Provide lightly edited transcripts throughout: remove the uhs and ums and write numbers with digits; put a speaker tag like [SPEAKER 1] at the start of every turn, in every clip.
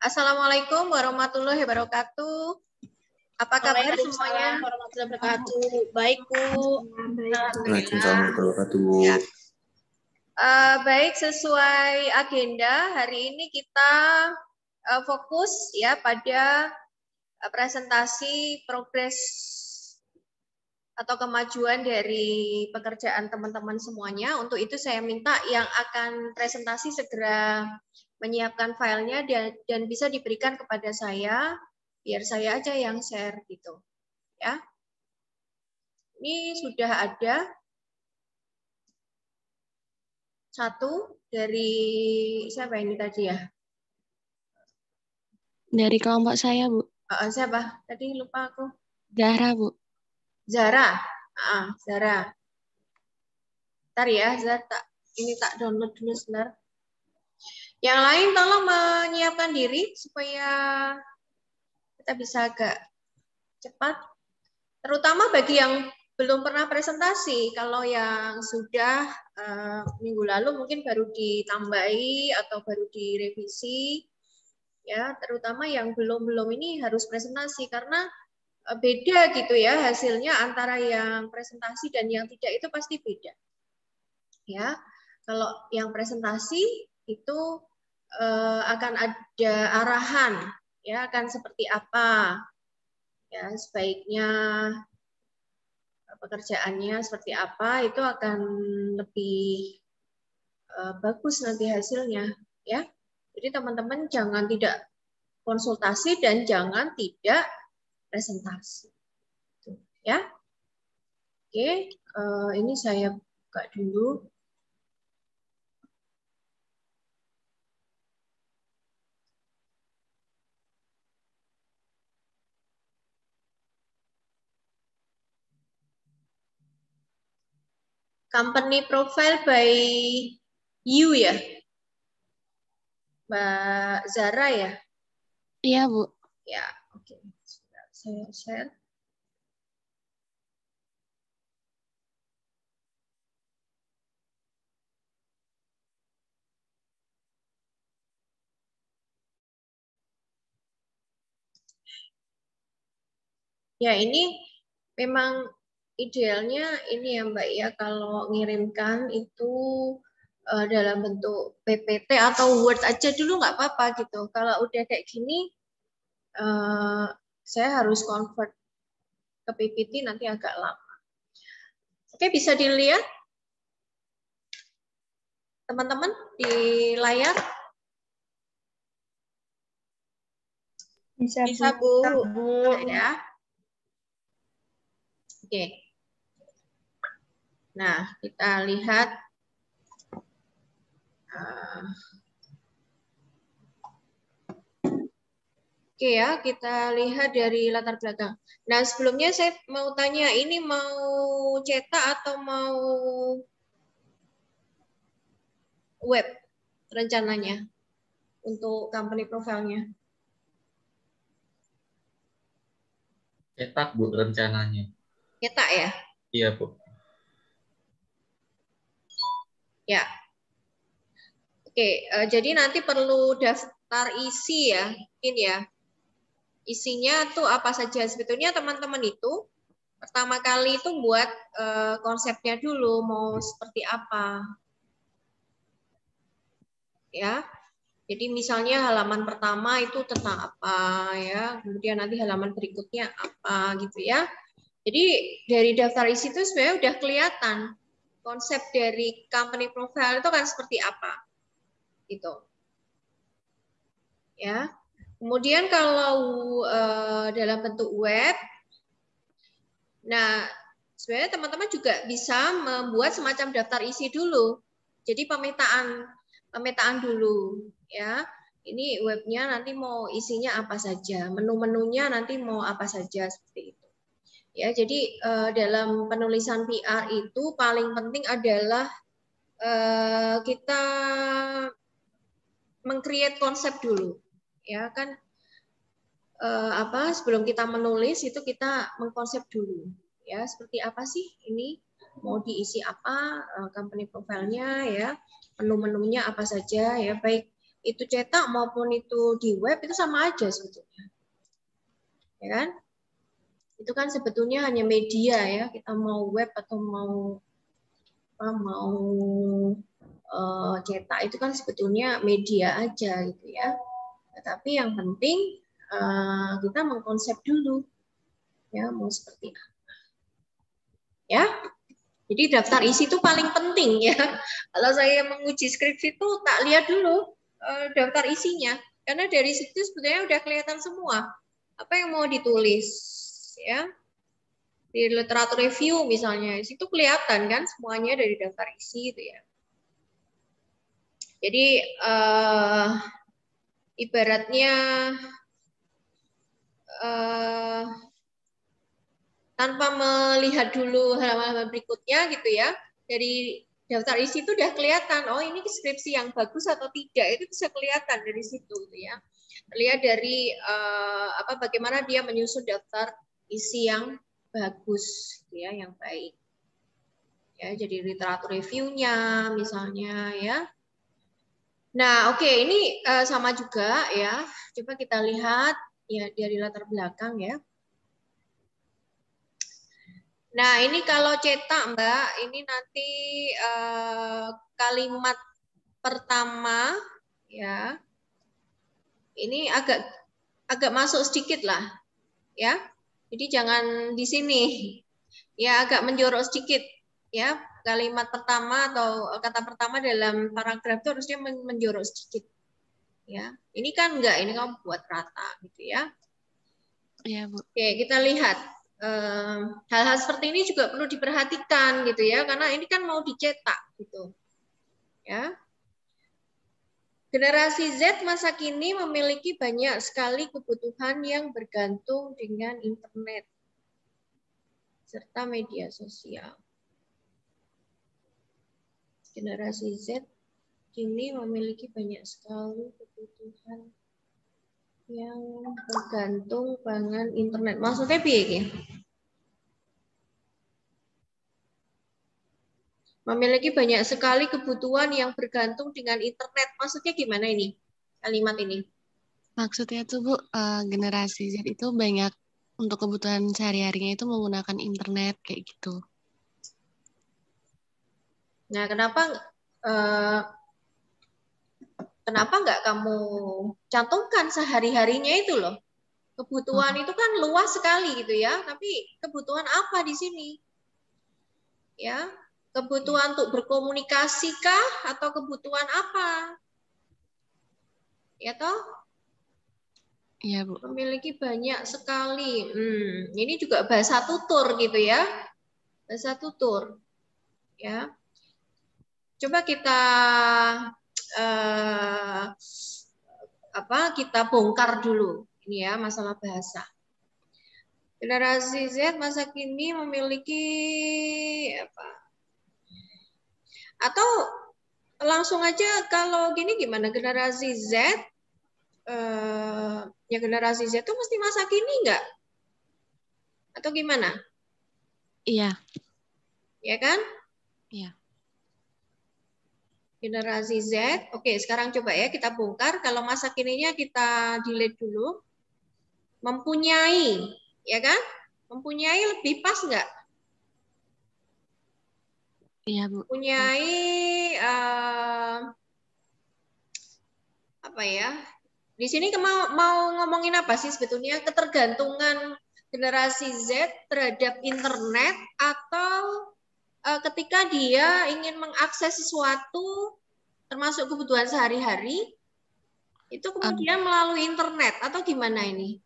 [SPEAKER 1] Assalamualaikum warahmatullahi wabarakatuh. Apa kabar semuanya?
[SPEAKER 2] Warahmatullahi wabarakatuh. Baik, Bu.
[SPEAKER 3] Waalaikumsalam warahmatullahi wabarakatuh.
[SPEAKER 1] Ya. Baik, sesuai agenda hari ini kita fokus ya pada presentasi progres atau kemajuan dari pekerjaan teman-teman semuanya. Untuk itu saya minta yang akan presentasi segera menyiapkan filenya dan bisa diberikan kepada saya, biar saya aja yang share gitu. Ya. Ini sudah ada satu dari siapa ini tadi ya?
[SPEAKER 2] Dari kelompok saya, Bu.
[SPEAKER 1] Siapa? Tadi lupa aku.
[SPEAKER 2] Zahra, Bu.
[SPEAKER 1] Zara. Zara. Ntar ya, Zara. Ini tak download dulu sebentar. Yang lain tolong menyiapkan diri supaya kita bisa agak cepat. Terutama bagi yang belum pernah presentasi. Kalau yang sudah minggu lalu mungkin baru ditambahi atau baru direvisi. Ya, terutama yang belum ini harus presentasi karena beda gitu ya hasilnya antara yang presentasi dan yang tidak itu pasti beda. Ya, kalau yang presentasi itu akan ada arahan, ya akan seperti apa, ya sebaiknya pekerjaannya seperti apa itu akan lebih bagus nanti hasilnya, ya. Jadi teman-teman jangan tidak konsultasi dan jangan tidak presentasi, ya. Oke, ini saya buka dulu. Company profile by you ya, Mbak Zara ya?
[SPEAKER 2] Iya, Bu.
[SPEAKER 1] Ya, oke. Saya share. Ya, ini memang idealnya ini ya Mbak ya, kalau ngirimkan itu dalam bentuk PPT atau Word aja dulu nggak apa-apa gitu. Kalau udah kayak gini, saya harus convert ke PPT nanti agak lama. Oke, bisa dilihat teman-teman di layar?
[SPEAKER 2] Bisa, Bu.
[SPEAKER 1] Ya. Oke. Nah, kita lihat oke ya, kita lihat dari latar belakang. Nah, sebelumnya saya mau tanya, ini mau cetak atau mau web rencananya untuk company profile-nya?
[SPEAKER 3] Cetak, Bu, rencananya.
[SPEAKER 1] Cetak ya?
[SPEAKER 3] Iya, Bu.
[SPEAKER 1] Ya. Oke, jadi nanti perlu daftar isi ya, mungkin ya. Isinya tuh apa saja? Sebetulnya teman-teman itu pertama kali itu buat konsepnya dulu, mau seperti apa. Ya, jadi misalnya halaman pertama itu tentang apa ya, kemudian nanti halaman berikutnya apa gitu ya. Jadi dari daftar isi itu sebenarnya udah kelihatan konsep dari company profile itu kan seperti apa gitu. Ya. Kemudian kalau dalam bentuk web, nah sebenarnya teman-teman juga bisa membuat semacam daftar isi dulu. Jadi pemetaan dulu ya. Ini webnya nanti mau isinya apa saja, menu-menunya nanti mau apa saja seperti itu. Ya, jadi dalam penulisan PR itu paling penting adalah kita meng-create konsep dulu. Ya kan sebelum kita menulis itu kita mengkonsep dulu. Ya, seperti apa sih ini? Mau diisi apa company profile-nya ya, menu-menunya apa saja ya, baik itu cetak maupun itu di web itu sama aja sebetulnya. Ya kan? Itu kan sebetulnya hanya media ya, kita mau web atau mau cetak itu kan sebetulnya media aja gitu ya. Tetapi yang penting kita mengkonsep dulu ya mau seperti apa. Ya. Jadi daftar isi itu paling penting ya. Kalau saya menguji skripsi itu tak lihat dulu daftar isinya, karena dari situ sebetulnya udah kelihatan semua apa yang mau ditulis ya. Di literatur review misalnya, itu kelihatan kan semuanya dari daftar isi itu ya. Jadi ibaratnya tanpa melihat dulu halaman-halaman berikutnya gitu ya, dari daftar isi itu udah kelihatan, oh ini skripsi yang bagus atau tidak, itu bisa kelihatan dari situ gitu ya. Terlihat dari bagaimana dia menyusun daftar isi yang bagus gitu ya, yang baik. Ya, jadi literatur review-nya misalnya ya. Nah, oke, ini sama juga ya. Coba kita lihat ya dari latar belakang ya. Nah, ini kalau cetak, Mbak, ini nanti kalimat pertama ya. Ini agak masuk sedikit lah, ya. Jadi jangan di sini. Ya, agak menjorok sedikit, ya. Kalimat pertama atau kata pertama dalam paragraf itu harusnya menjorok sedikit. Ya. Ini kan enggak, ini kamu buat rata gitu ya.
[SPEAKER 2] Iya, Bu.
[SPEAKER 1] Oke, kita lihat. Hal-hal seperti ini juga perlu diperhatikan gitu ya, karena ini kan mau dicetak gitu ya. Generasi Z masa kini memiliki banyak sekali kebutuhan yang bergantung dengan internet serta media sosial. Generasi Z kini memiliki banyak sekali kebutuhan yang bergantung dengan internet. Maksudnya piye? Memiliki banyak sekali kebutuhan yang bergantung dengan internet. Maksudnya gimana ini? Kalimat ini.
[SPEAKER 2] Maksudnya tuh Bu, generasi Z itu banyak untuk kebutuhan sehari-harinya itu menggunakan internet kayak gitu.
[SPEAKER 1] Nah, kenapa nggak kamu cantumkan sehari-harinya itu loh? Kebutuhan itu kan luas sekali gitu ya, tapi kebutuhan apa di sini? Ya, kebutuhan untuk berkomunikasi kah atau kebutuhan apa? Ya toh?
[SPEAKER 2] Iya, Bu.
[SPEAKER 1] Memiliki banyak sekali. Ini juga bahasa tutur gitu ya. Bahasa tutur. Ya. Coba kita kita bongkar dulu ini ya masalah bahasa. Generasi Z masa kini memiliki apa? Atau langsung aja kalau gini gimana? Generasi Z ya generasi Z itu mesti masa kini enggak? Atau gimana?
[SPEAKER 2] Iya.
[SPEAKER 1] Ya kan?
[SPEAKER 2] Iya.
[SPEAKER 1] Generasi Z. Oke, sekarang coba ya kita bongkar. Kalau masa kininya kita delete dulu. Mempunyai, ya kan? Mempunyai lebih pas enggak?
[SPEAKER 2] Iya, Bu.
[SPEAKER 1] Mempunyai apa ya? Di sini mau ngomongin apa sih sebetulnya? Ketergantungan generasi Z terhadap internet atau ketika dia ingin mengakses sesuatu termasuk kebutuhan sehari-hari itu kemudian melalui internet atau gimana ini?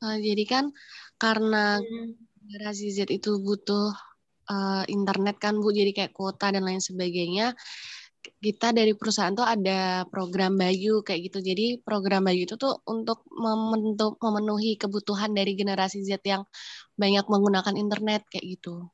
[SPEAKER 2] Jadi kan karena generasi Z itu butuh internet kan Bu, jadi kayak kuota dan lain sebagainya. Kita dari perusahaan tuh ada program Bayu kayak gitu. Jadi program Bayu itu tuh untuk memenuhi kebutuhan dari generasi Z yang banyak menggunakan internet kayak gitu.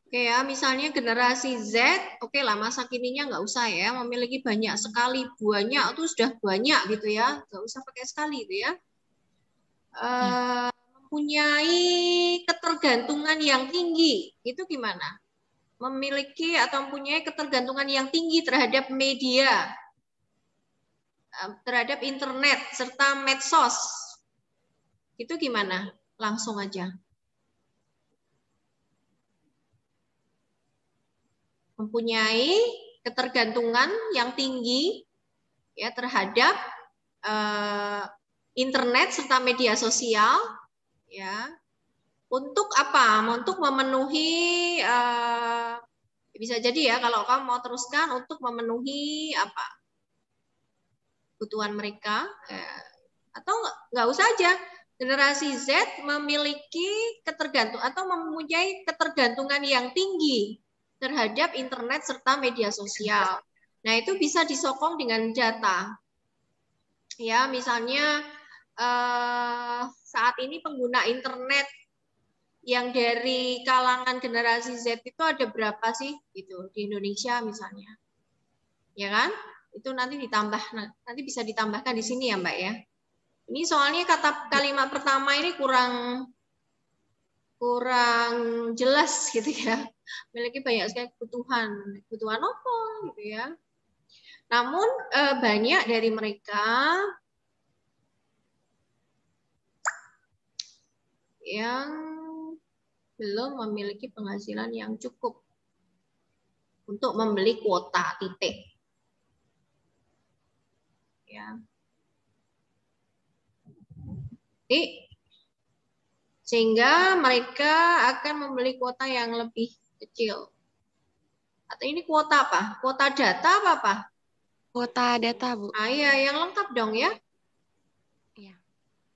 [SPEAKER 1] Oke ya, misalnya generasi Z, oke lah masa kininya nggak usah ya, memiliki banyak sekali, banyak itu sudah banyak gitu ya, nggak usah pakai sekali gitu ya. Mempunyai ketergantungan yang tinggi, itu gimana? memiliki atau mempunyai ketergantungan yang tinggi terhadap media, terhadap internet serta medsos. Itu gimana? Langsung aja. Mempunyai ketergantungan yang tinggi ya terhadap internet serta media sosial ya. Untuk apa? Untuk memenuhi bisa jadi ya kalau kamu mau teruskan untuk memenuhi apa? Kebutuhan mereka atau nggak usah aja. Generasi Z memiliki ketergantungan atau mempunyai ketergantungan yang tinggi terhadap internet serta media sosial. Nah, itu bisa disokong dengan data. Ya, misalnya saat ini pengguna internet yang dari kalangan generasi Z itu ada berapa sih gitu di Indonesia misalnya. Ya kan? Itu nanti bisa ditambahkan di sini ya, Mbak ya. Ini soalnya kalimat pertama ini kurang jelas gitu ya. Memiliki banyak sekali kebutuhan apa gitu ya. Namun banyak dari mereka yang belum memiliki penghasilan yang cukup untuk membeli kuota titik. Ya. Sehingga mereka akan membeli kuota yang lebih kecil. Atau ini kuota apa? Kuota data apa?
[SPEAKER 2] Kuota data, Bu.
[SPEAKER 1] Ah iya, yang lengkap dong ya.
[SPEAKER 2] Iya.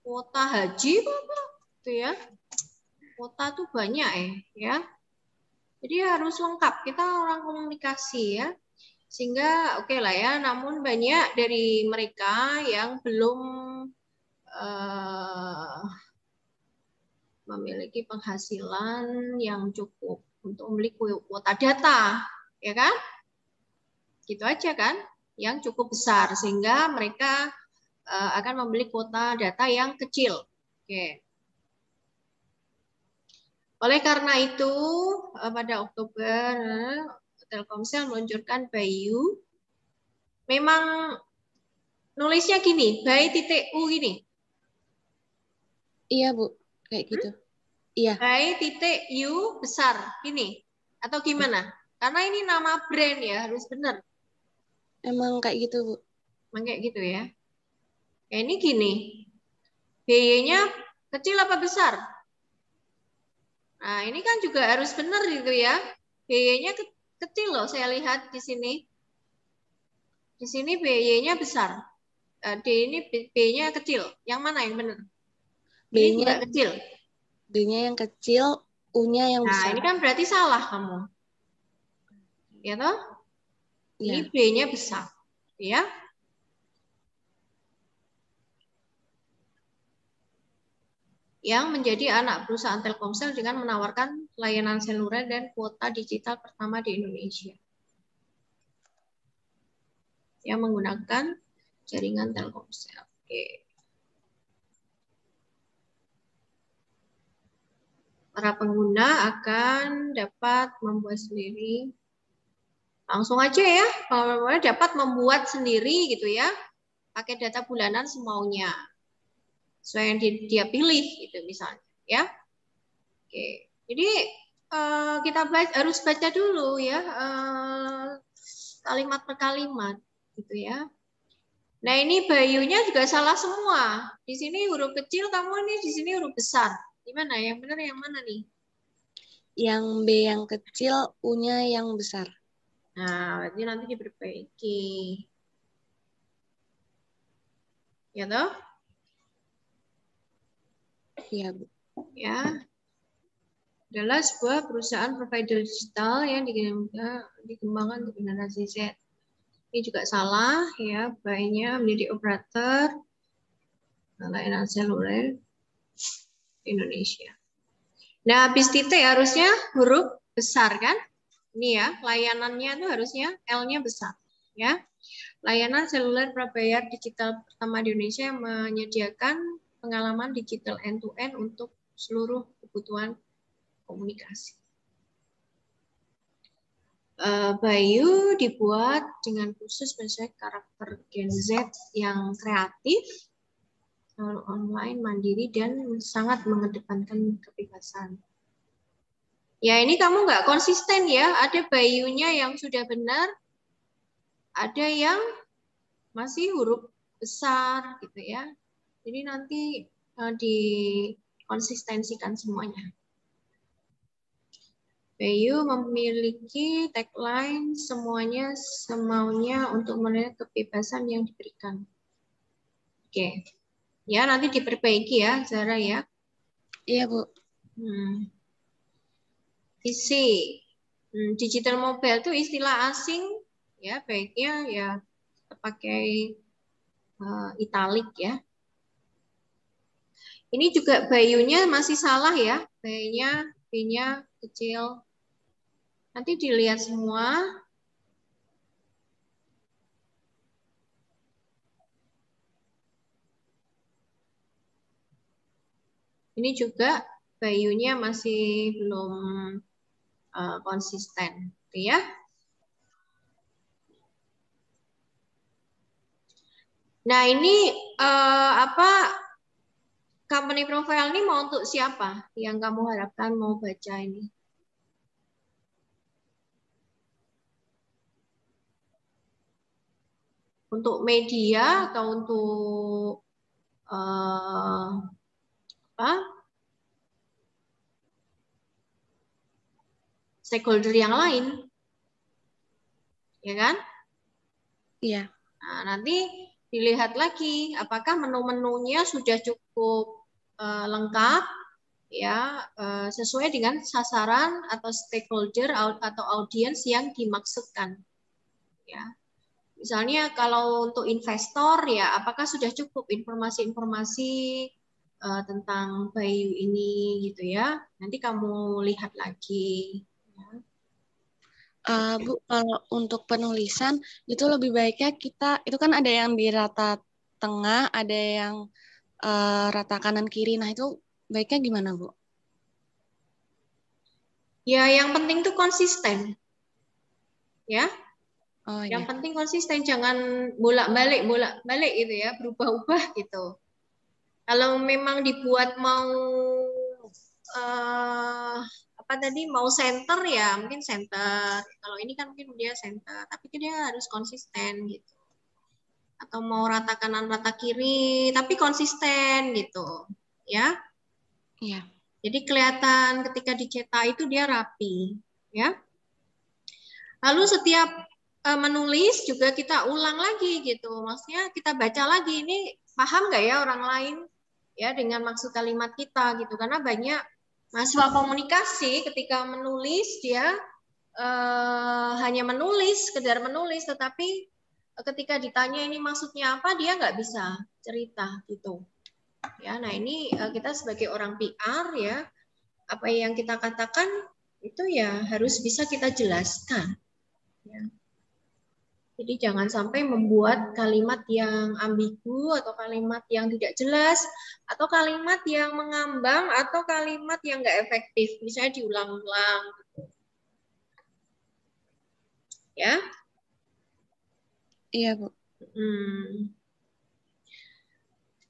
[SPEAKER 1] Kuota haji apa? Itu ya. Kuota tuh banyak ya. Jadi harus lengkap. Kita orang komunikasi ya. Sehingga oke lah ya, namun banyak dari mereka yang belum memiliki penghasilan yang cukup untuk membeli kuota data, ya kan? Gitu aja kan, yang cukup besar sehingga mereka akan membeli kuota data yang kecil. Oke. Oleh karena itu, pada Oktober Telkomsel meluncurkan Bayu. Memang nulisnya gini, Bay.u gini.
[SPEAKER 2] Iya, Bu. Kayak gitu. Iya.
[SPEAKER 1] Bay.u besar gini. Atau gimana? Karena ini nama brand ya, harus benar.
[SPEAKER 2] Emang kayak gitu, Bu.
[SPEAKER 1] Emang kayak gitu ya. Ya, ini gini. BY-nya kecil apa besar? Nah, ini kan juga harus benar gitu ya. BY-nya kecil loh, saya lihat di sini. Di sini BY-nya besar. D ini B-nya kecil. Yang mana yang benar? Ini juga kecil.
[SPEAKER 2] B-nya yang kecil, U-nya yang besar.
[SPEAKER 1] Nah, ini kan berarti salah kamu. Ya toh? Ini
[SPEAKER 2] Ya.
[SPEAKER 1] B-nya besar. Ya. Yang menjadi anak perusahaan Telkomsel dengan menawarkan layanan seluler dan kuota digital pertama di Indonesia. Yang menggunakan jaringan Telkomsel. Oke. Para pengguna akan dapat membuat sendiri. Langsung aja ya, kalau dapat membuat sendiri gitu ya, pakai data bulanan semaunya, sesuai yang dia pilih gitu misalnya, ya. Oke, jadi kita harus baca dulu ya, kalimat per kalimat gitu ya. Nah ini Bayunya juga salah semua. Di sini huruf kecil, kamu ini di sini huruf besar. Gimana? Yang benar yang mana nih?
[SPEAKER 2] Yang B yang kecil, U-nya yang besar.
[SPEAKER 1] Nah, berarti nanti diperbaiki. Ya toh?
[SPEAKER 2] Iya, Bu.
[SPEAKER 1] Ya. Adalah sebuah perusahaan provider digital yang dikembangkan untuk generasi Z. Ini juga salah ya, baiknya menjadi operator layanan seluler Indonesia. Nah, habis titik harusnya huruf besar kan? Ini ya, layanannya itu harusnya L-nya besar ya. Layanan seluler prabayar digital pertama di Indonesia yang menyediakan pengalaman digital end-to-end untuk seluruh kebutuhan komunikasi. Bayu dibuat dengan khusus sesuai karakter Gen Z yang kreatif, online, mandiri, dan sangat mengedepankan kebebasan. Ya, ini kamu nggak konsisten ya. Ada Bayunya yang sudah benar, ada yang masih huruf besar gitu ya. Jadi nanti dikonsistensikan semuanya. Bayu memiliki tagline semuanya semaunya untuk melihat kebebasan yang diberikan. Oke. Ya, nanti diperbaiki ya, Zara ya.
[SPEAKER 2] Iya, Bu.
[SPEAKER 1] Isi. Digital mobile itu istilah asing ya, baiknya ya pakai italik ya. Ini juga bayunya masih salah ya. Bayunya B-nya kecil. Nanti dilihat semua. Ini juga bayunya masih belum konsisten, gitu ya. Nah, ini company profile ini mau untuk siapa yang kamu harapkan mau baca ini? Untuk media atau untuk stakeholder yang lain, ya kan?
[SPEAKER 2] Iya.
[SPEAKER 1] Nah, nanti dilihat lagi apakah menu-menunya sudah cukup lengkap, ya sesuai dengan sasaran atau stakeholder atau audiens yang dimaksudkan, ya. Misalnya kalau untuk investor ya, apakah sudah cukup informasi-informasi tentang Bayu ini gitu ya? Nanti kamu lihat lagi.
[SPEAKER 2] Bu, kalau untuk penulisan itu lebih baiknya kita itu kan ada yang di rata tengah, ada yang rata kanan kiri. Nah itu baiknya gimana, Bu?
[SPEAKER 1] Ya, yang penting tuh konsisten, ya.
[SPEAKER 2] Oh,
[SPEAKER 1] yang
[SPEAKER 2] iya.
[SPEAKER 1] penting konsisten, jangan bolak-balik gitu ya, berubah-ubah gitu. Kalau memang dibuat mau mau center ya mungkin center. Kalau ini kan mungkin dia center, tapi dia harus konsisten gitu. Atau mau rata kanan rata kiri, tapi konsisten gitu, ya.
[SPEAKER 2] Iya.
[SPEAKER 1] Jadi kelihatan ketika dicetak itu dia rapi, ya. Lalu setiap menulis juga kita ulang lagi gitu, maksudnya kita baca lagi ini paham nggak ya orang lain ya dengan maksud kalimat kita gitu, karena banyak mahasiswa komunikasi ketika menulis dia hanya menulis, sekedar menulis, tetapi ketika ditanya ini maksudnya apa dia nggak bisa cerita gitu ya. Nah ini kita sebagai orang PR ya, apa yang kita katakan itu ya harus bisa kita jelaskan ya. Jadi jangan sampai membuat kalimat yang ambigu atau kalimat yang tidak jelas atau kalimat yang mengambang atau kalimat yang nggak efektif, misalnya diulang-ulang, ya.
[SPEAKER 2] Iya, Bu.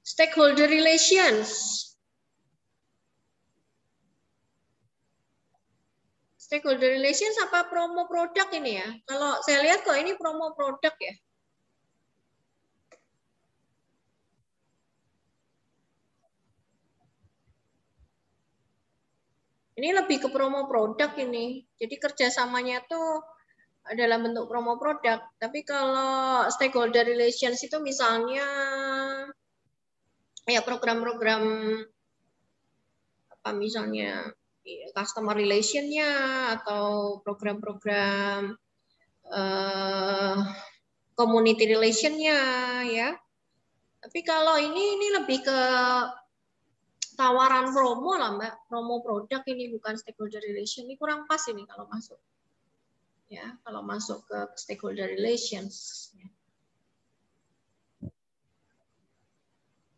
[SPEAKER 1] Stakeholder relations. Stakeholder relations apa promo produk ini ya? Kalau saya lihat kok ini promo produk ya. Ini lebih ke promo produk ini. Jadi kerjasamanya tuh dalam bentuk promo produk. Tapi kalau stakeholder relations itu misalnya ya program-program apa misalnya customer relation-nya atau program-program community relation-nya ya. Tapi kalau ini lebih ke tawaran promo lah Mbak, promo produk, ini bukan stakeholder relation. Ini kurang pas ini kalau masuk. Ya, kalau masuk ke stakeholder relations.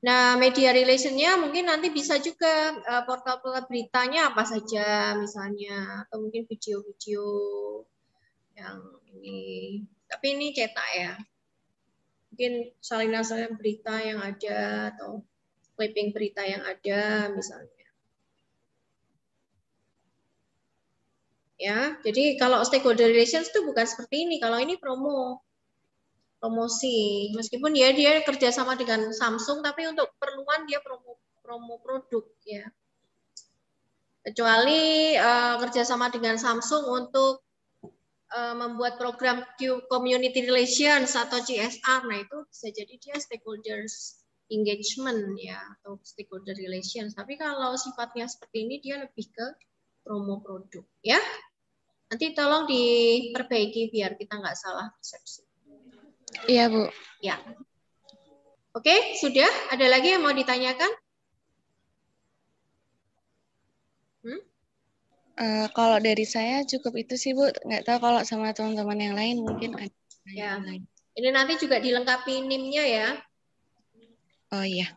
[SPEAKER 1] Nah, media relation-nya mungkin nanti bisa juga portal-portal beritanya apa saja misalnya, atau mungkin video-video Yang ini, tapi ini cetak ya. Mungkin salinan-salinan berita yang ada atau clipping berita yang ada misalnya. Ya, jadi kalau stakeholder relations itu bukan seperti ini. Kalau ini promosi. Meskipun dia kerja sama dengan Samsung, tapi untuk keperluan dia promo produk ya. Kecuali kerjasama dengan Samsung untuk membuat program community relations atau CSR, nah itu bisa jadi dia stakeholders engagement ya atau stakeholder relations. Tapi kalau sifatnya seperti ini dia lebih ke promo produk ya. Nanti tolong diperbaiki biar kita nggak salah persepsi.
[SPEAKER 2] Iya Bu.
[SPEAKER 1] Ya. Oke, sudah. Ada lagi yang mau ditanyakan?
[SPEAKER 2] Kalau dari saya cukup itu sih Bu. Nggak tahu kalau sama teman-teman yang lain mungkin ada
[SPEAKER 1] Ya.
[SPEAKER 2] yang lain.
[SPEAKER 1] Ini nanti juga dilengkapi NIM-nya ya.
[SPEAKER 2] Oh iya.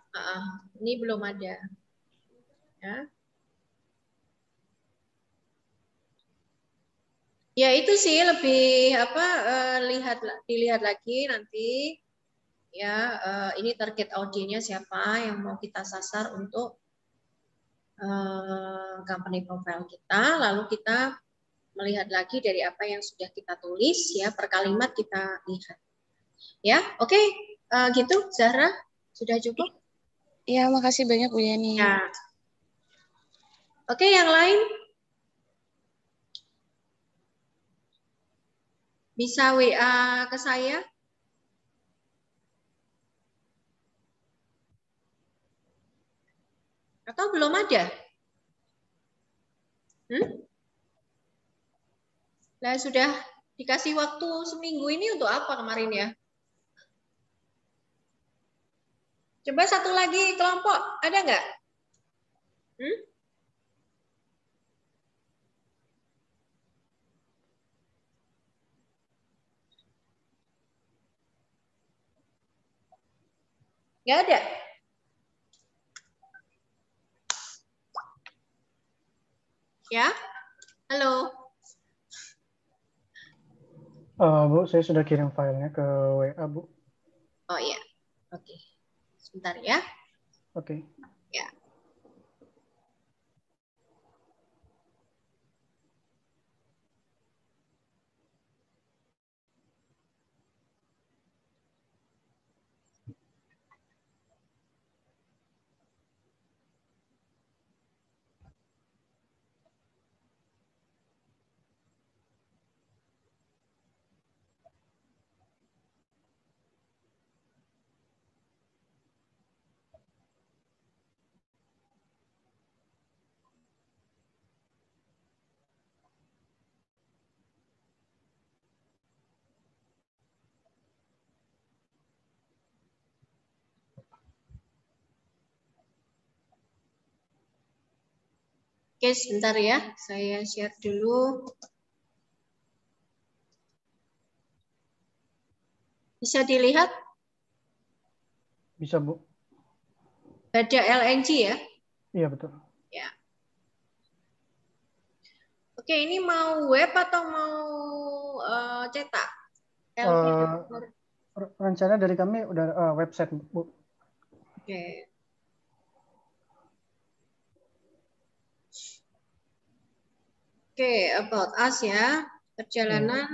[SPEAKER 1] Ini belum ada. Ya. Ya itu sih lebih dilihat lagi nanti ya ini target audiennya siapa yang mau kita sasar untuk company profile kita, lalu kita melihat lagi dari apa yang sudah kita tulis ya per kalimat kita lihat ya. Oke, gitu Zahra sudah cukup
[SPEAKER 2] ya. Makasih banyak Bu Yani
[SPEAKER 1] ya. Oke, yang lain bisa WA ke saya. Atau belum ada? Nah, sudah dikasih waktu seminggu ini untuk apa kemarin ya? Coba satu lagi kelompok, ada nggak? Nggak ada? Ya? Halo?
[SPEAKER 4] Bu, saya sudah kirim filenya ke WA, Bu.
[SPEAKER 1] Oh iya, oke. Sebentar ya.
[SPEAKER 4] Oke.
[SPEAKER 1] Ya. Oke, sebentar ya. Saya share dulu. Bisa dilihat?
[SPEAKER 4] Bisa, Bu.
[SPEAKER 1] Ada LNG ya?
[SPEAKER 4] Iya, betul.
[SPEAKER 1] Ya. Oke, ini mau web atau mau cetak?
[SPEAKER 4] Rencana dari kami udah website, Bu.
[SPEAKER 1] Oke. Oke, about us ya. Perjalanan.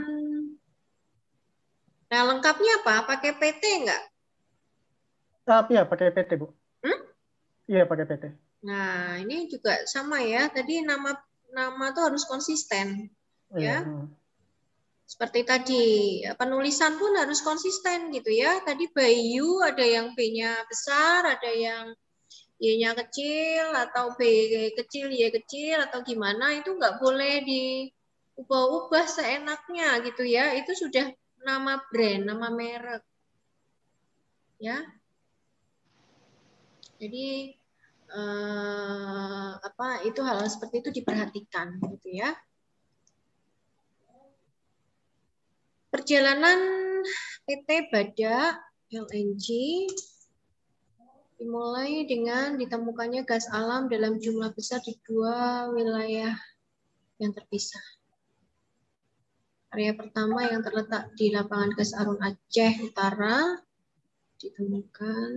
[SPEAKER 1] Nah, lengkapnya apa? Pakai PT enggak?
[SPEAKER 4] Iya, pakai PT, Bu. Iya, pakai PT.
[SPEAKER 1] Nah, ini juga sama ya. Tadi nama tuh harus konsisten. Ya. Seperti tadi, penulisan pun harus konsisten gitu ya. Tadi Bayu ada yang B-nya besar, ada yang Y-nya kecil, atau B kecil, Y kecil, atau gimana, itu nggak boleh diubah-ubah seenaknya gitu ya. Itu sudah nama brand, nama merek. Ya. Jadi itu hal seperti itu diperhatikan gitu ya. Perjalanan PT Badak LNG dimulai dengan ditemukannya gas alam dalam jumlah besar di dua wilayah yang terpisah. Area pertama yang terletak di lapangan Gas Arun Aceh Utara ditemukan.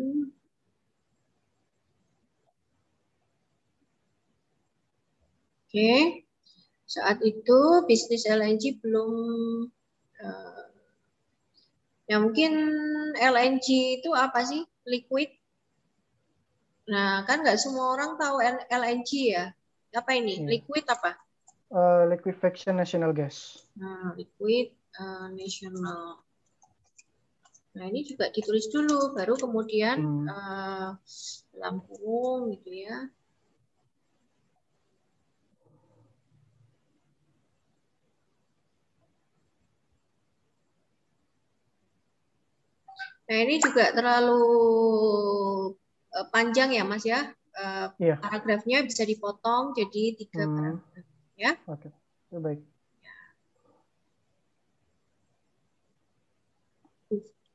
[SPEAKER 1] Oke. Saat itu bisnis LNG belum ya mungkin LNG itu apa sih? Liquid. Nah, kan nggak semua orang tahu LNG ya. Apa ini? Liquid apa?
[SPEAKER 4] Liquefaction National Gas.
[SPEAKER 1] Nah, liquid national. Nah, ini juga ditulis dulu, baru kemudian dalam kurung gitu ya. Nah, ini juga terlalu panjang ya, Mas ya. Paragrafnya bisa dipotong jadi 3 paragraf ya.
[SPEAKER 4] Oke, baik.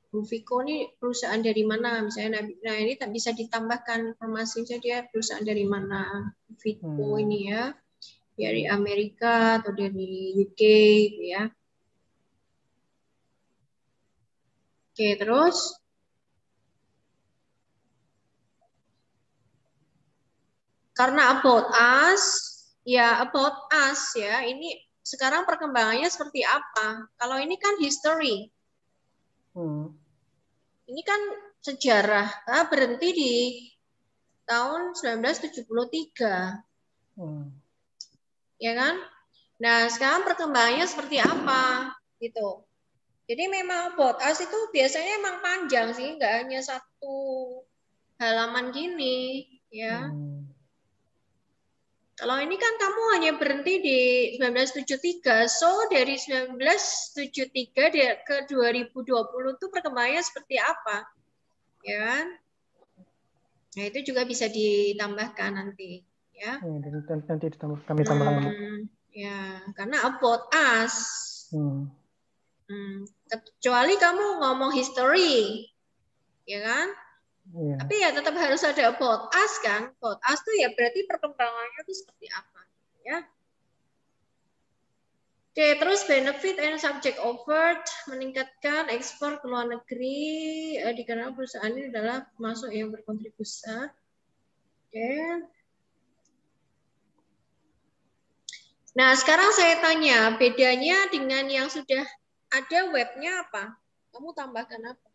[SPEAKER 1] Bu Viko ini perusahaan dari mana? Misalnya, nah ini tak bisa ditambahkan informasinya dia perusahaan dari mana. Bu Viko ini ya, dari Amerika atau dari UK gitu ya. Oke, terus karena about us ya, ini sekarang perkembangannya seperti apa? Kalau ini kan history. Ini kan sejarah, berhenti di tahun 1973. Ya kan? Nah, sekarang perkembangannya seperti apa? Gitu. Jadi memang about us itu biasanya emang panjang sih, nggak hanya 1 halaman gini, ya. Kalau ini kan kamu hanya berhenti di 1973, so dari 1973 ke 2020 itu perkembangannya seperti apa? Ya kan? Nah, itu juga bisa ditambahkan nanti, ya.
[SPEAKER 4] Nanti kami tambahkan.
[SPEAKER 1] Ya, karena about us. Kecuali kamu ngomong history, ya kan? Tapi ya tetap harus ada about us kan? About us tuh ya berarti perkembangannya itu seperti apa, ya? Oke, terus benefit and subject offered, meningkatkan ekspor ke luar negeri dikarenakan perusahaan ini adalah masuk yang berkontribusi besar. Oke. Nah, sekarang saya tanya, bedanya dengan yang sudah ada webnya apa? Kamu tambahkan apa?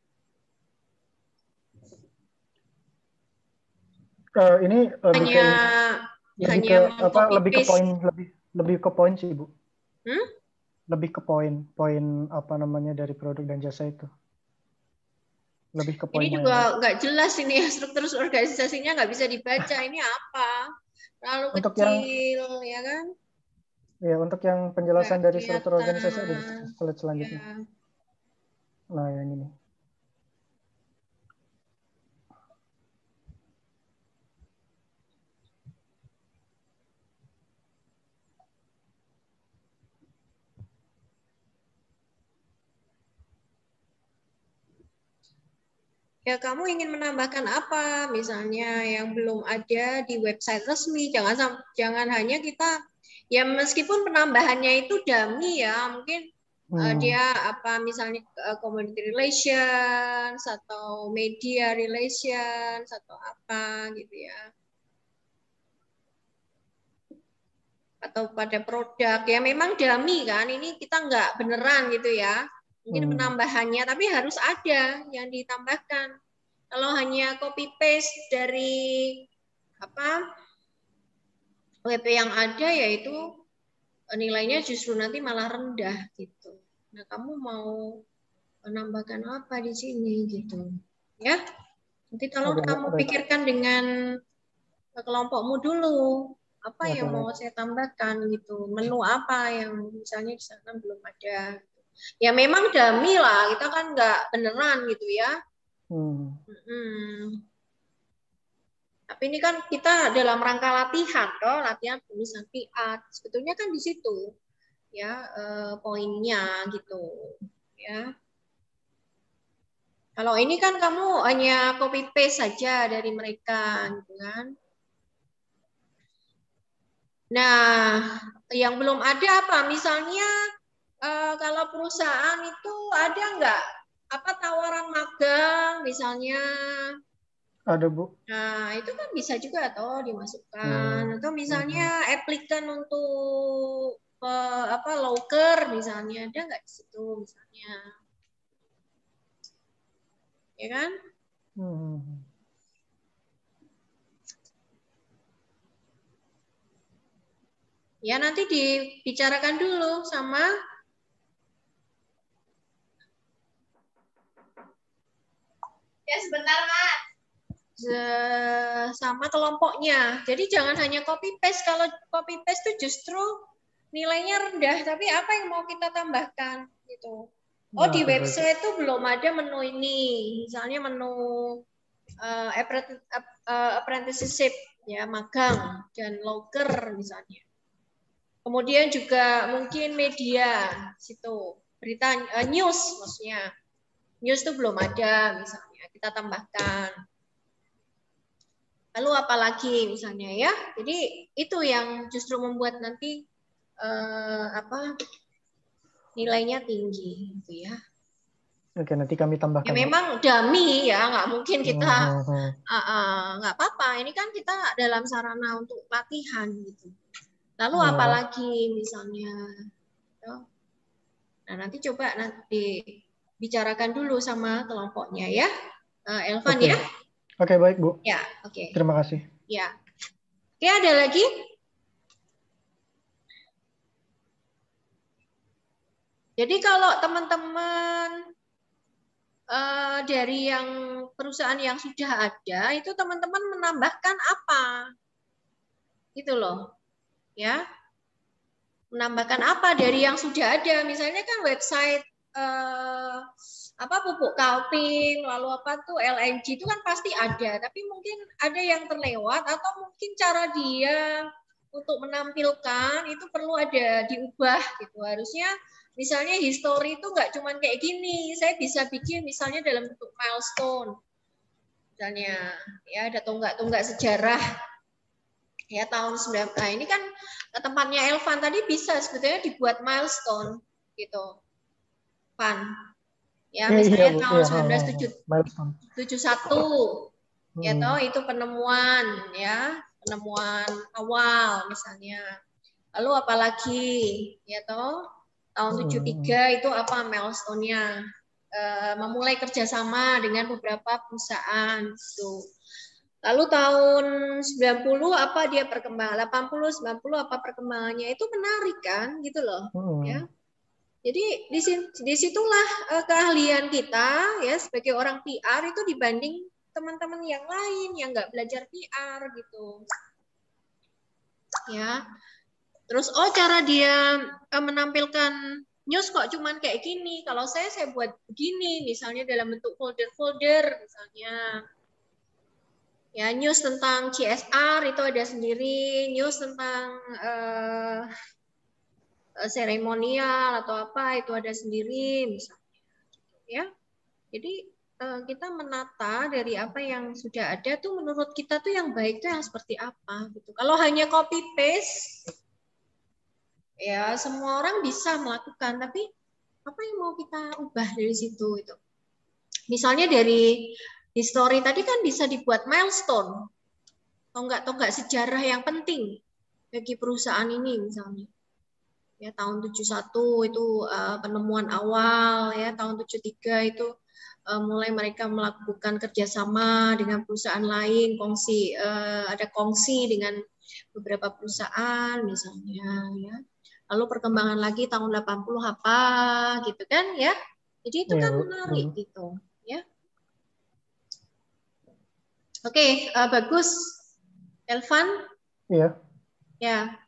[SPEAKER 4] Ini lebih ke poin sih, Bu. Lebih ke poin apa namanya dari produk dan jasa itu. Lebih ke poin.
[SPEAKER 1] Ini juga nggak jelas ini ya, struktur organisasinya nggak bisa dibaca. Ini apa? Terlalu kecil, ya kan?
[SPEAKER 4] Ya, untuk yang penjelasan dari struktur organisasi ada di slide selanjutnya. Ya. Nah, yang ini.
[SPEAKER 1] Ya, kamu ingin menambahkan apa? Misalnya yang belum ada di website resmi. Jangan hanya kita, ya meskipun penambahannya itu dummy ya, mungkin dia apa misalnya community relations atau media relations atau apa gitu ya. Atau pada produk, ya memang dummy kan, ini kita nggak beneran gitu ya. Mungkin penambahannya, tapi harus ada yang ditambahkan. Kalau hanya copy paste dari apa WP yang ada, yaitu nilainya justru nanti malah rendah gitu. Nah, kamu mau menambahkan apa di sini gitu, ya? Nanti tolong kamu pikirkan dengan kelompokmu dulu. Apa yang mau saya tambahkan gitu? Menu apa yang misalnya di sana belum ada? Ya memang dummy lah, kita kan nggak beneran gitu ya. Tapi ini kan kita dalam rangka latihan, latihan tulisan PR. Sebetulnya kan di situ ya poinnya gitu ya. Kalau ini kan kamu hanya copy paste saja dari mereka gitu kan. Nah, yang belum ada apa? Misalnya kalau perusahaan itu ada nggak apa tawaran magang misalnya?
[SPEAKER 4] Ada, Bu.
[SPEAKER 1] Nah, itu kan bisa juga toh dimasukkan. Atau misalnya aplikan untuk loker misalnya, ada nggak di situ misalnya? Ya kan? Ya nanti dibicarakan dulu sama ya sebentar Mas. Sama kelompoknya. Jadi jangan hanya copy paste. Kalau copy paste itu justru nilainya rendah. Tapi apa yang mau kita tambahkan gitu? Oh, di website itu belum ada menu ini. Misalnya menu apprenticeship ya, magang dan loker misalnya. Kemudian juga mungkin media situ, berita news maksudnya. News itu belum ada misalnya, kita tambahkan. Lalu apalagi misalnya ya. Jadi itu yang justru membuat nanti nilainya tinggi gitu ya.
[SPEAKER 4] Oke, nanti kami tambahkan.
[SPEAKER 1] Ya memang dummy ya, nggak mungkin kita nggak apa-apa. Ini kan kita dalam sarana untuk latihan gitu. Lalu apalagi misalnya, nah nanti coba nanti bicarakan dulu sama kelompoknya ya, Elvan ya.
[SPEAKER 4] Oke, baik Bu.
[SPEAKER 1] Ya, oke.
[SPEAKER 4] Terima kasih.
[SPEAKER 1] Ya, oke, ada lagi? Jadi kalau teman-teman dari yang perusahaan yang sudah ada, itu teman-teman menambahkan apa? Gitu loh, ya. Menambahkan apa dari yang sudah ada? Misalnya kan website pupuk Kaltim, lalu apa tuh LNG itu kan pasti ada, tapi mungkin ada yang terlewat atau mungkin cara dia untuk menampilkan itu perlu ada diubah gitu. Harusnya misalnya history itu nggak cuma kayak gini, saya bisa bikin misalnya dalam bentuk milestone. Misalnya ya ada tonggak-tonggak sejarah ya tahun 90. Nah, ini kan tempatnya Elvan tadi bisa sebetulnya dibuat milestone gitu. Pan. Ya misalnya tahun 1971 ya toh itu penemuan ya, penemuan awal misalnya. Lalu apalagi ya toh tahun 73 itu apa milestone-nya? Memulai kerjasama dengan beberapa perusahaan gitu. Lalu tahun 90 apa dia perkembangan, 80, 90 apa perkembangannya, itu menarik kan gitu loh. Ya. Jadi disitulah keahlian kita ya sebagai orang PR itu dibanding teman-teman yang lain yang nggak belajar PR gitu. Ya. Terus cara dia menampilkan news kok cuman kayak gini. Kalau saya buat begini, misalnya dalam bentuk folder-folder misalnya. Ya, news tentang CSR itu ada sendiri, news tentang seremonial atau apa itu ada sendiri misalnya. Ya. Jadi kita menata dari apa yang sudah ada tuh menurut kita tuh yang baik tuh yang seperti apa gitu. Kalau hanya copy paste ya semua orang bisa melakukan, tapi apa yang mau kita ubah dari situ itu. Misalnya dari history tadi kan bisa dibuat milestone. Tonggak-tonggak sejarah yang penting bagi perusahaan ini misalnya. Ya tahun 71 itu penemuan awal, ya tahun 73 itu mulai mereka melakukan kerjasama dengan perusahaan lain, ada kongsi dengan beberapa perusahaan misalnya, ya. Lalu perkembangan lagi tahun 80 apa gitu kan ya. Jadi itu kan menarik gitu, ya. Oke, bagus. Elvan?
[SPEAKER 4] Iya.
[SPEAKER 1] Ya.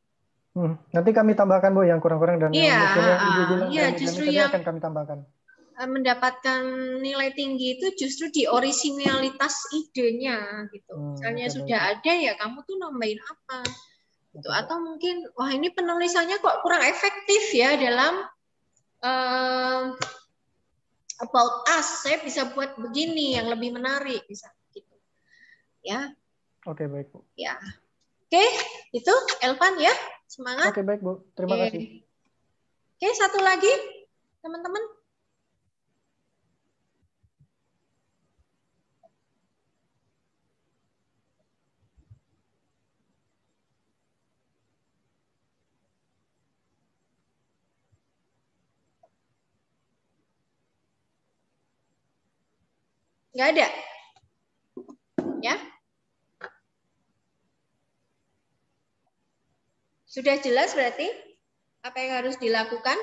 [SPEAKER 4] Nanti kami tambahkan Bu yang kurang-kurang dan yang mungkin yang Ibu bilang
[SPEAKER 1] justru
[SPEAKER 4] tadi
[SPEAKER 1] yang
[SPEAKER 4] akan kami tambahkan.
[SPEAKER 1] Mendapatkan nilai tinggi itu justru di orisinalitas idenya gitu. Misalnya sudah ada ya kamu tuh nambahin apa gitu. Atau mungkin wah ini penulisannya kok kurang efektif ya dalam about us. Saya bisa buat begini yang lebih menarik bisa gitu. Ya.
[SPEAKER 4] Oke, baik Bu.
[SPEAKER 1] Ya. Oke, itu Elvan ya. Semangat.
[SPEAKER 4] Oke, baik Bu. Terima kasih.
[SPEAKER 1] Oke, satu lagi, teman-teman. Nggak ada? Ya? Sudah jelas berarti apa yang harus dilakukan?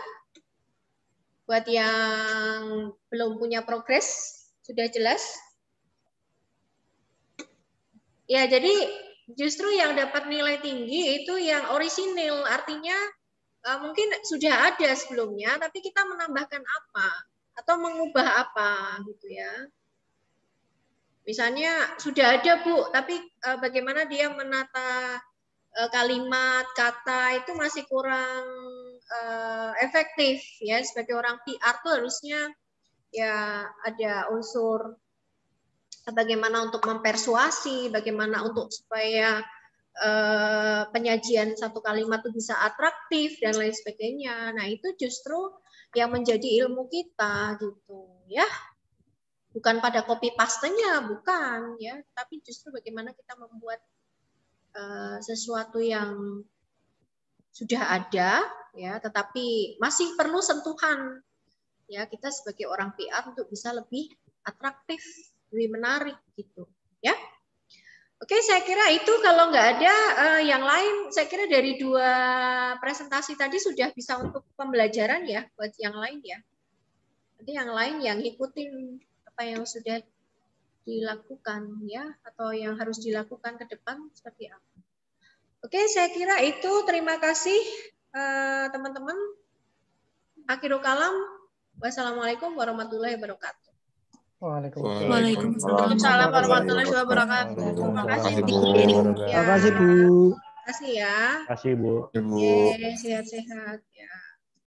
[SPEAKER 1] Buat yang belum punya progres, sudah jelas? Ya, jadi justru yang dapat nilai tinggi itu yang orisinil, artinya mungkin sudah ada sebelumnya, tapi kita menambahkan apa atau mengubah apa gitu ya. Misalnya sudah ada Bu, tapi bagaimana dia menata kalimat, kata itu masih kurang efektif ya. Sebagai orang PR tuh harusnya ya ada unsur bagaimana untuk mempersuasi, bagaimana untuk supaya penyajian satu kalimat itu bisa atraktif dan lain sebagainya. Nah, itu justru yang menjadi ilmu kita gitu ya. Bukan pada copy paste-nya, bukan ya, tapi justru bagaimana kita membuat sesuatu yang sudah ada ya, tetapi masih perlu sentuhan ya, kita sebagai orang PR untuk bisa lebih atraktif, lebih menarik gitu ya. Oke, saya kira itu. Kalau nggak ada yang lain, saya kira dari 2 presentasi tadi sudah bisa untuk pembelajaran ya buat yang lain ya. Nanti yang lain yang ikutin apa yang sudah dilakukan ya, atau yang harus dilakukan ke depan seperti apa. Oke, saya kira itu. Terima kasih teman-teman. Akhirul kalam. Wassalamualaikum warahmatullahi wabarakatuh.
[SPEAKER 4] Waalaikumsalam
[SPEAKER 1] warahmatullahi wabarakatuh. Terima kasih Bu.
[SPEAKER 4] Terima kasih Bu.
[SPEAKER 1] Terima kasih ya.
[SPEAKER 5] Terima kasih Bu.
[SPEAKER 1] Oke, sehat-sehat ya.